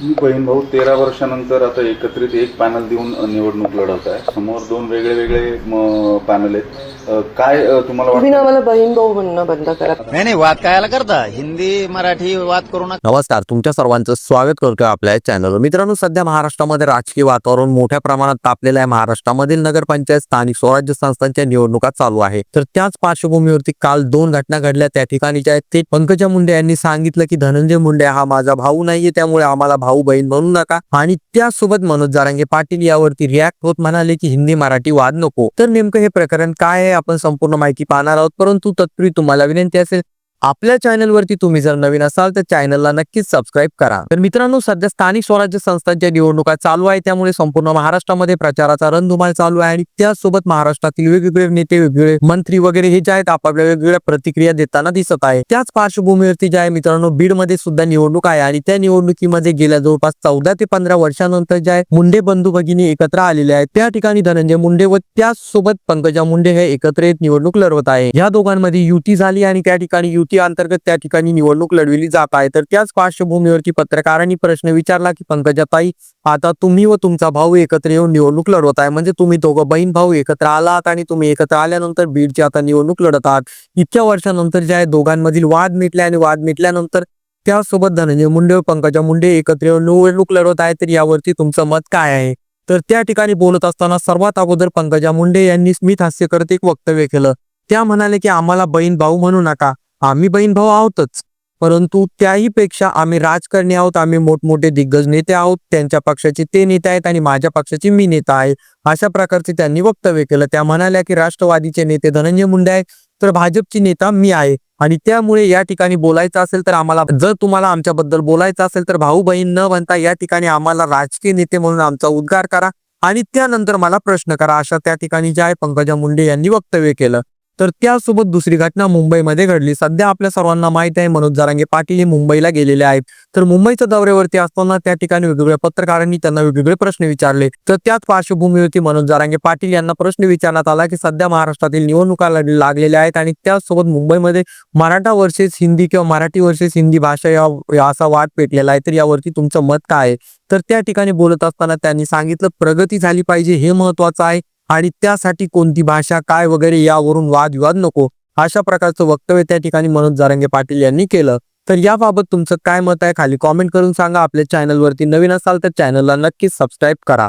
ही बहीण भाऊ 13 वर्षानंतर आता एकत्रित एक पॅनल देऊन निवडणूक लढवत आहे. समोर दोन वेगळे वेगळे पॅनल आहेत. काय तुम्हाला तुम्ही ना वाटतं? मला बहीण भाऊ म्हणणं बंद करा. नाही वाद कायला करता, हिंदी मराठी वाद करू नका. नमस्कार, तुमच्या सर्वांचं स्वागत करतोय आपल्या चॅनलवर. मित्रांनो, सध्या महाराष्ट्रामध्ये राजकीय वातावरण मोठ्या प्रमाणात तापलेलं आहे. महाराष्ट्रामधील नगरपंचायत, स्थानिक स्वराज्य संस्थांच्या निवडणुका चालू आहे. तर त्याच पार्श्वभूमीवरती काल दोन घटना घडल्या. त्या ठिकाणी ज्या आहेत ते पंकजा मुंडे यांनी सांगितलं की धनंजय मुंडे हा माझा भाऊ नाहीये, त्यामुळे आम्हाला भाऊ बहीण म्हणू नका. आणि त्यासोबत मनोज जरांगे पाटील यावरती रिॲक्ट होत म्हणाले की हिंदी मराठी वाद नको. तर नेमकं हे प्रकरण काय आहे आपण संपूर्ण माहिती पाहणार आहोत. परंतु तत्पूर्वी तुम्हाला विनंती असेल, आपल्या चॅनलवरती तुम्ही जर नवीन असाल तर चॅनलला नक्कीच सबस्क्राईब करा. तर मित्रांनो, सध्या स्थानिक स्वराज्य संस्थांच्या निवडणुका चालू आहे, त्यामुळे संपूर्ण महाराष्ट्रामध्ये प्रचाराचा रणधुमाळ चालू आहे. आणि त्यासोबत महाराष्ट्रातील वेगवेगळे नेते, वेगवेगळे मंत्री वगैरे हे जे आहेत आपापल्या वेगवेगळ्या प्रतिक्रिया देताना दिसत आहे. त्याच पार्श्वभूमीवरती जे आहे मित्रांनो, बीड मध्ये सुद्धा निवडणूक आहे. आणि त्या निवडणुकीमध्ये गेल्या जवळपास 14 ते 15 वर्षानंतर जे आहे मुंडे बंधू भगिनी एकत्र आलेले आहेत. त्या ठिकाणी धनंजय मुंडे व त्याचसोबत पंकजा मुंडे हे एकत्रित निवडणूक लढवत आहे. या दोघांमध्ये युती झाली आणि त्या ठिकाणी युती अंतर्गत त्या ठिकाणी निवडणूक लढविली जात आहे. तर त्याच पार्श्वभूमीवरती पत्रकारांनी प्रश्न विचारला की पंकजाताई, आता तुम्ही व तुमचा भाऊ एकत्र येऊन निवडणूक लढवत आहे, म्हणजे तुम्ही दोघं बहीण भाऊ एकत्र आलात आणि तुम्ही एकत्र आल्यानंतर बीडची आता निवडणूक लढत आहात. इतक्या वर्षानंतर जे आहे दोघांमधील वाद मिटले आणि वाद मिटल्यानंतर त्यासोबत धनंजय मुंडे व पंकजा मुंडे एकत्र येऊन निवडणूक लढवत आहे. तर यावरती तुमचं मत काय आहे? तर त्या ठिकाणी बोलत असताना सर्वात अगोदर पंकजा मुंडे यांनी स्मित हास्य करत एक वक्तव्य केलं. त्या म्हणाले की आम्हाला बहीण भाऊ म्हणू नका, आम्ही बहीण भाऊ आहोतच, परंतु त्याही पेक्षा आम्ही राजकारणी आहोत. आम्ही मोठमोठे दिग्गज नेते आहोत. त्यांच्या पक्षाचे ते नेते आहेत आणि माझ्या पक्षाची मी नेता आहे, अशा प्रकारचे त्यांनी वक्तव्य केलं. त्या म्हणाल्या की राष्ट्रवादीचे नेते धनंजय मुंडे आहेत, तर भाजपची नेता मी आहे. आणि त्यामुळे या ठिकाणी बोलायचं असेल तर आम्हाला, जर तुम्हाला आमच्याबद्दल बोलायचं असेल तर भाऊ बहीण न बनता या ठिकाणी आम्हाला राजकीय नेते म्हणून आमचा उद्गार करा आणि त्यानंतर मला प्रश्न करा, अशा त्या ठिकाणी जे आहे पंकजा मुंडे यांनी वक्तव्य केलं. तर त्यासोबत दुसरी घटना मुंबईमध्ये घडली. सध्या आपल्या सर्वांना माहित आहे मनोज जरांगे पाटील हे मुंबईला गेलेले आहेत. तर मुंबईच्या दौऱ्यावरती असताना त्या ठिकाणी वेगवेगळ्या पत्रकारांनी त्यांना वेगवेगळे प्रश्न विचारले. तर त्याच पार्श्वभूमीवरती मनोज जरांगे पाटील यांना प्रश्न विचारण्यात आला की सध्या महाराष्ट्रातील निवडणुका लागलेल्या आहेत आणि त्याचसोबत मुंबईमध्ये मराठा वर्सेस हिंदी किंवा मराठी वर्सेस हिंदी भाषा या असा वाद पेटलेला आहे. तर यावरती तुमचं मत काय आहे? तर त्या ठिकाणी बोलत असताना त्यांनी सांगितलं, प्रगती झाली पाहिजे हे महत्वाचं आहे आणि त्यासाठी कोणती भाषा काय वगैरे यावरून वादविवाद नको, अशा प्रकारचं वक्तव्य त्या ठिकाणी मनोज जरांगे पाटील यांनी केलं. तर याबाबत तुमचं काय मत आहे खाली कॉमेंट करून सांगा. आपल्या चॅनलवरती नवीन असाल तर चॅनलला नक्कीच सबस्क्राईब करा.